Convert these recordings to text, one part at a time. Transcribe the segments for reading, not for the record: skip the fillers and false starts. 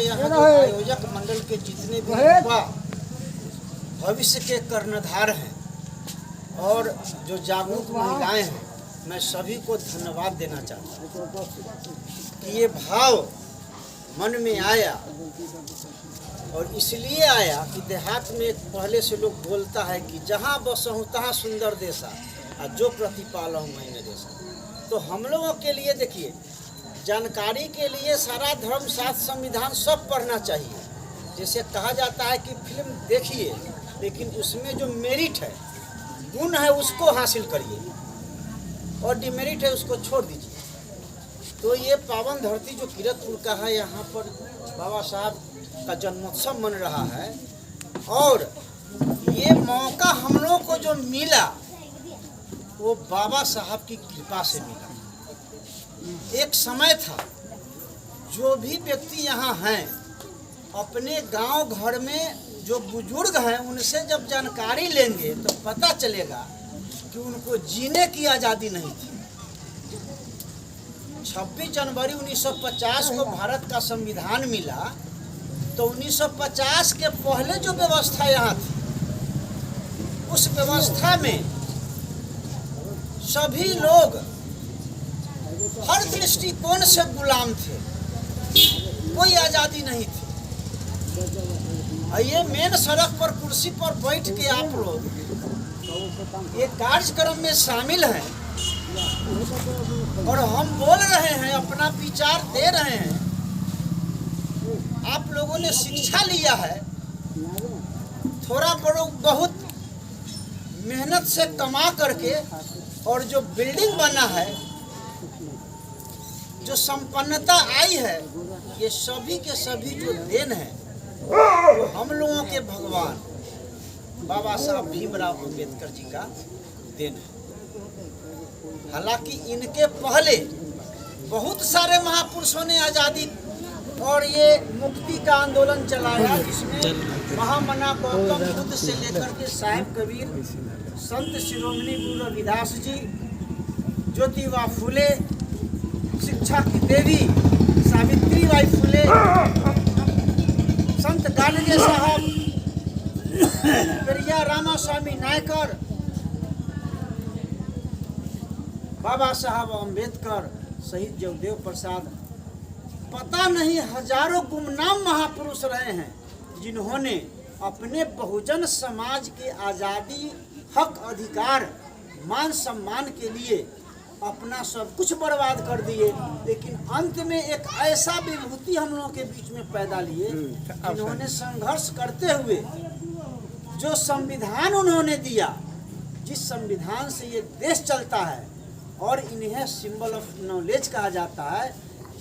यहाँ जो आयोजक मंडल के जितने भी युवा भविष्य के कर्णधार हैं और जो जागरूक महिलाएं हैं, मैं सभी को धन्यवाद देना चाहता हूँ कि ये भाव मन में आया। और इसलिए आया कि देहात में पहले से लोग बोलता है कि जहाँ बसहूँ तहाँ सुंदर देशा और जो प्रतिपालहूँ मैंने देशा। तो हम लोगों के लिए देखिए, जानकारी के लिए सारा धर्म शास्त्र संविधान सब पढ़ना चाहिए। जैसे कहा जाता है कि फिल्म देखिए, लेकिन उसमें जो मेरिट है, गुण है, उसको हासिल करिए और डिमेरिट है उसको छोड़ दीजिए। तो ये पावन धरती जो कीरतपुर का है, यहाँ पर बाबा साहब का जन्मोत्सव मन रहा है और ये मौका हम लोगों को जो मिला वो बाबा साहब की कृपा से मिला। एक समय था जो भी व्यक्ति यहाँ हैं, अपने गांव घर में जो बुजुर्ग हैं उनसे जब जानकारी लेंगे तो पता चलेगा कि उनको जीने की आज़ादी नहीं थी। 26 जनवरी 1950 को भारत का संविधान मिला, तो 1950 के पहले जो व्यवस्था यहाँ थी, उस व्यवस्था में सभी लोग हर दृष्टिकोण से गुलाम थे, कोई आज़ादी नहीं थी। ये मेन सड़क पर कुर्सी पर बैठ के आप लोग एक कार्यक्रम में शामिल हैं और हम बोल रहे हैं, अपना विचार दे रहे हैं। आप लोगों ने शिक्षा लिया है, थोड़ा बहुत मेहनत से कमा करके, और जो बिल्डिंग बना है, जो संपन्नता आई है, ये सभी के सभी जो देन है वो हम लोगों के भगवान बाबा साहब भीमराव अंबेडकर जी का देन है। हालांकि इनके पहले बहुत सारे महापुरुषों ने आज़ादी और ये मुक्ति का आंदोलन चलाया, जिसमें महामना गौतम बुद्ध से लेकर के साहेब कबीर, संत शिरोमणि गुरु रविदास जी, ज्योतिबा फुले, शिक्षा की देवी सावित्रीबाई फुले, संत गाडगे साहब, पेरिया रामास्वामी नायकर, बाबा साहब अम्बेडकर, शहीद जगदेव प्रसाद, पता नहीं हजारों गुमनाम महापुरुष रहे हैं जिन्होंने अपने बहुजन समाज के आज़ादी, हक, अधिकार, मान सम्मान के लिए अपना सब कुछ बर्बाद कर दिए, लेकिन अंत में एक ऐसा विभूति हम लोगों के बीच में पैदा लिए जिन्होंने संघर्ष करते हुए जो संविधान उन्होंने दिया, जिस संविधान से ये देश चलता है, और इन्हें सिंबल ऑफ नॉलेज कहा जाता है।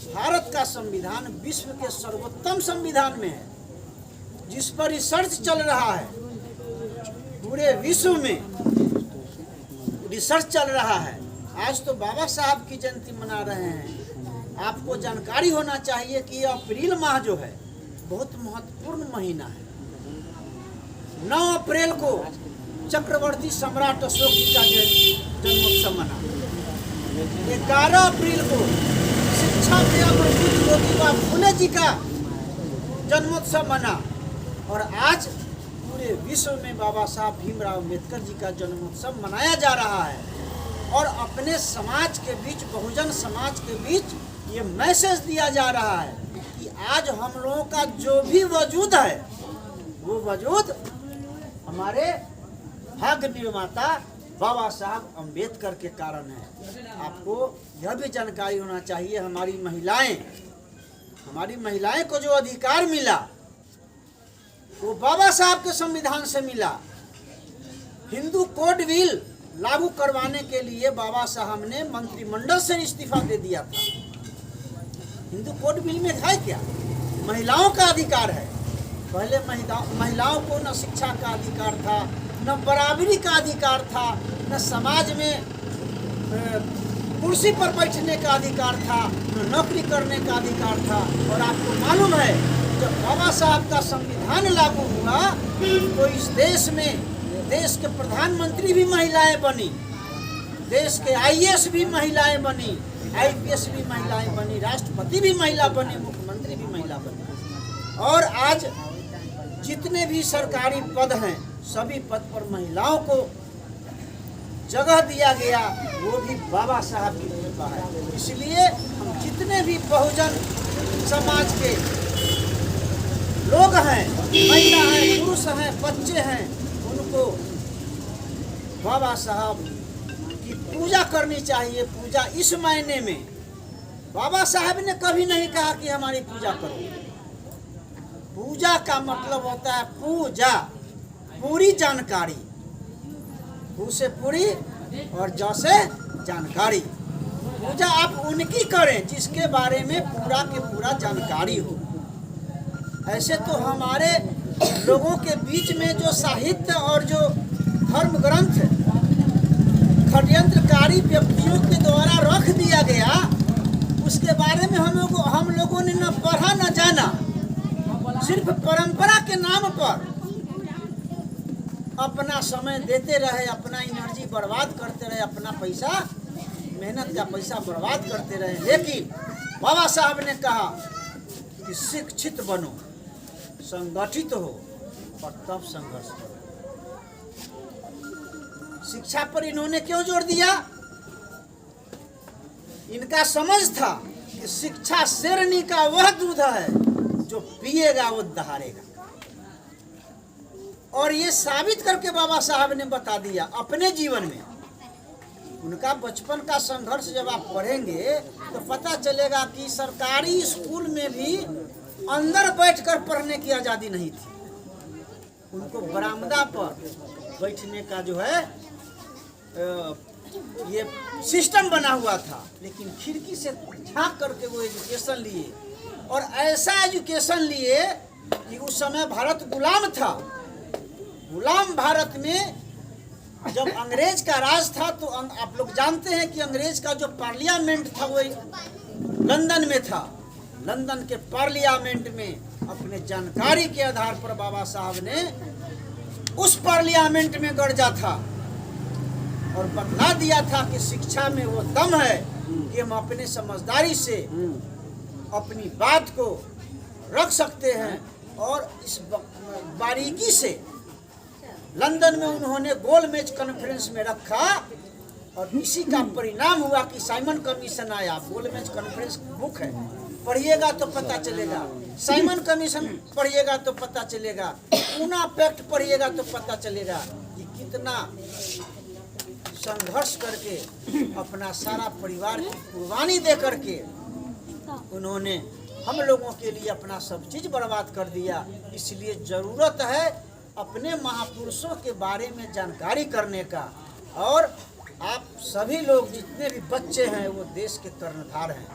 भारत का संविधान विश्व के सर्वोत्तम संविधान में है, जिस पर रिसर्च चल रहा है, पूरे विश्व में रिसर्च चल रहा है। आज तो बाबा साहब की जयंती मना रहे हैं। आपको जानकारी होना चाहिए कि अप्रैल माह जो है बहुत महत्वपूर्ण महीना है। 9 अप्रैल को चक्रवर्ती सम्राट अशोक जी का जन्मोत्सव मना, 11 अप्रैल को शिक्षा के अमरदूत ज्योतिबा फुले जी का जन्मोत्सव मना, और आज पूरे विश्व में बाबा साहब भीमराव अंबेडकर जी का जन्मोत्सव मनाया जा रहा है। और अपने समाज के बीच, बहुजन समाज के बीच ये मैसेज दिया जा रहा है कि आज हम लोगों का जो भी वजूद है, वो वजूद हमारे भाग्य निर्माता बाबा साहब अम्बेडकर के कारण है। आपको यह भी जानकारी होना चाहिए, हमारी महिलाएं को जो अधिकार मिला वो बाबा साहब के संविधान से मिला। हिंदू कोड बिल लागू करवाने के लिए बाबा साहब ने मंत्रिमंडल से इस्तीफा दे दिया था। हिंदू कोड बिल में है क्या? महिलाओं का अधिकार है। पहले महिलाओं को न शिक्षा का अधिकार था, न बराबरी का अधिकार था, न समाज में कुर्सी पर बैठने का अधिकार था, न नौकरी करने का अधिकार था। और आपको मालूम है, जब बाबा साहब का संविधान लागू हुआ तो इस देश में देश के प्रधानमंत्री भी महिलाएं बनी, देश के आईएएस भी महिलाएं बनी, आईपीएस भी महिलाएं बनी, राष्ट्रपति भी महिला बनी, मुख्यमंत्री भी महिला बनी। और आज जितने भी सरकारी पद हैं सभी पद पर महिलाओं को जगह दिया गया, वो भी बाबा साहब की कृपा है। इसलिए हम जितने भी बहुजन समाज के लोग हैं, महिला हैं, पुरुष हैं, बच्चे हैं, उनको बाबा साहब की पूजा करनी चाहिए। पूजा इस मायने में, बाबा साहब ने कभी नहीं कहा कि हमारी पूजा करो। पूजा का मतलब होता है पूजा, पूरी जानकारी, पू से पूरी और ज से जानकारी। पूजा आप उनकी करें जिसके बारे में पूरा के पूरा जानकारी हो। ऐसे तो हमारे लोगों के बीच में जो साहित्य और जो धर्म ग्रंथ षड्यंत्रकारी व्यक्तियों के द्वारा रख दिया गया, उसके बारे में हम लोगों ने न पढ़ा न जाना। सिर्फ परंपरा के नाम पर अपना समय देते रहे, अपना एनर्जी बर्बाद करते रहे, अपना पैसा, मेहनत का पैसा बर्बाद करते रहे। लेकिन बाबा साहब ने कहा कि शिक्षित बनो, संगठित हो और तब संघर्ष करो। शिक्षा पर इन्होंने क्यों जोर दिया? इनका समझ था कि शिक्षा शेरनी का वह दूध है जो पिएगा वो दहाड़ेगा। और ये साबित करके बाबा साहब ने बता दिया अपने जीवन में। उनका बचपन का संघर्ष जब आप पढ़ेंगे तो पता चलेगा कि सरकारी स्कूल में भी अंदर बैठकर पढ़ने की आज़ादी नहीं थी। उनको बरामदा पर बैठने का जो है ये सिस्टम बना हुआ था, लेकिन खिड़की से झांक करके वो एजुकेशन लिए। और ऐसा एजुकेशन लिए कि उस समय भारत गुलाम था। गुलाम भारत में जब अंग्रेज का राज था तो आप लोग जानते हैं कि अंग्रेज का जो पार्लियामेंट था वो लंदन में था। लंदन के पार्लियामेंट में अपने जानकारी के आधार पर बाबा साहब ने उस पार्लियामेंट में गरजा था और बतला दिया था कि शिक्षा में वो दम है कि हम अपने समझदारी से अपनी बात को रख सकते हैं। और इस बारीकी से लंदन में उन्होंने गोलमेज कॉन्फ्रेंस में रखा और इसी का परिणाम हुआ कि साइमन कमीशन आया। गोलमेज कॉन्फ्रेंस बुक है, पढ़िएगा तो पता चलेगा। साइमन कमीशन पढ़िएगा तो पता चलेगा। पूना पैक्ट पढ़िएगा तो पता चलेगा कि कितना संघर्ष करके अपना सारा परिवार की कुर्बानी दे करके उन्होंने हम लोगों के लिए अपना सब चीज़ बर्बाद कर दिया। इसलिए ज़रूरत है अपने महापुरुषों के बारे में जानकारी करने का। और आप सभी लोग जितने भी बच्चे हैं वो देश के कर्णधार हैं।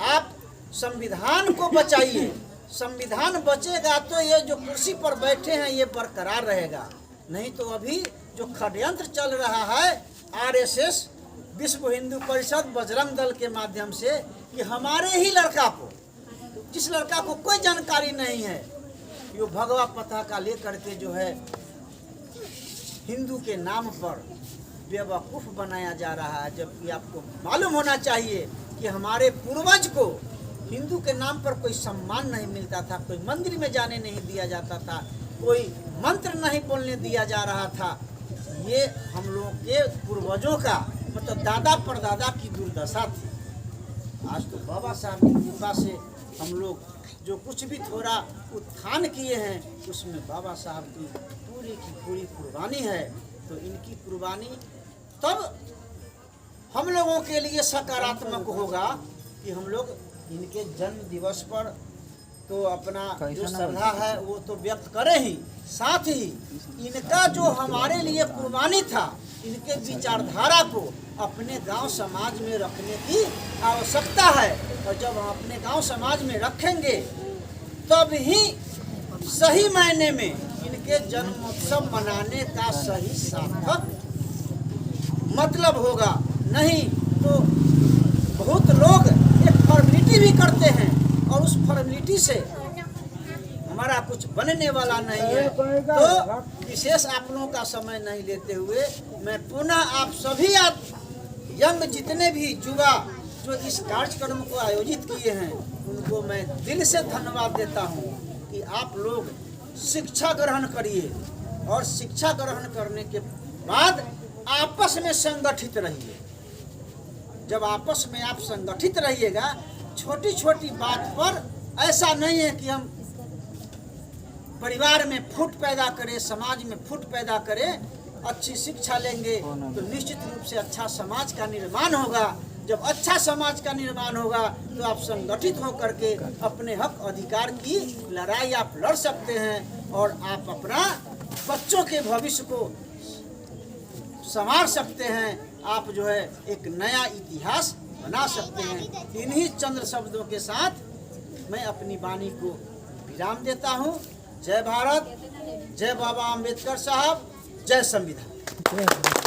आप संविधान को बचाइए। संविधान बचेगा तो ये जो कुर्सी पर बैठे हैं ये बरकरार रहेगा। नहीं तो अभी जो षड्यंत्र चल रहा है आरएसएस, विश्व हिंदू परिषद, बजरंग दल के माध्यम से कि हमारे ही लड़का को, जिस लड़का को कोई जानकारी नहीं है, यो भगवा पताका लेकर के जो है हिंदू के नाम पर बेवकूफ़ बनाया जा रहा है। जबकि आपको मालूम होना चाहिए कि हमारे पूर्वज को हिंदू के नाम पर कोई सम्मान नहीं मिलता था, कोई मंदिर में जाने नहीं दिया जाता था, कोई मंत्र नहीं बोलने दिया जा रहा था। ये हम लोगों के पूर्वजों का मतलब दादा परदादा की दुर्दशा थी। आज तो बाबा साहब की कृपा से हम लोग जो कुछ भी थोड़ा उत्थान किए हैं उसमें बाबा साहब की पूरी कुर्बानी है। तो इनकी कुर्बानी तब हम लोगों के लिए सकारात्मक होगा कि हम लोग इनके जन्म दिवस पर तो अपना जो श्रद्धा है वो तो व्यक्त करें ही, साथ ही इनका जो हमारे लिए कुर्बानी था, इनके विचारधारा को अपने गांव समाज में रखने की आवश्यकता है। और जब हम अपने गांव समाज में रखेंगे तब ही सही मायने में इनके जन्मोत्सव मनाने का सही सार्थक मतलब होगा। नहीं तो बहुत लोग एक फॉर्मेलिटी भी करते हैं और उस फॉर्मेलिटी से हमारा कुछ बनने वाला नहीं है। तो विशेष आप लोगों का समय नहीं लेते हुए मैं पुनः आप सभी यंग जितने भी युवा जो इस कार्यक्रम को आयोजित किए हैं उनको मैं दिल से धन्यवाद देता हूँ। कि आप लोग शिक्षा ग्रहण करिए और शिक्षा ग्रहण करने के बाद आपस में संगठित रहिए। जब आपस में आप संगठित रहिएगा, छोटी छोटी बात पर ऐसा नहीं है कि हम परिवार में फूट पैदा करें, समाज में फूट पैदा करें। अच्छी शिक्षा लेंगे तो निश्चित रूप से अच्छा समाज का निर्माण होगा। जब अच्छा समाज का निर्माण होगा तो आप संगठित होकर के अपने हक अधिकार की लड़ाई आप लड़ सकते हैं और आप अपना बच्चों के भविष्य को संवार सकते हैं। आप जो है एक नया इतिहास बना सकते हैं। इन्हीं चंद्र शब्दों के साथ मैं अपनी वाणी को विराम देता हूँ। जय भारत, जय बाबा अम्बेडकर साहब, जय संविधान।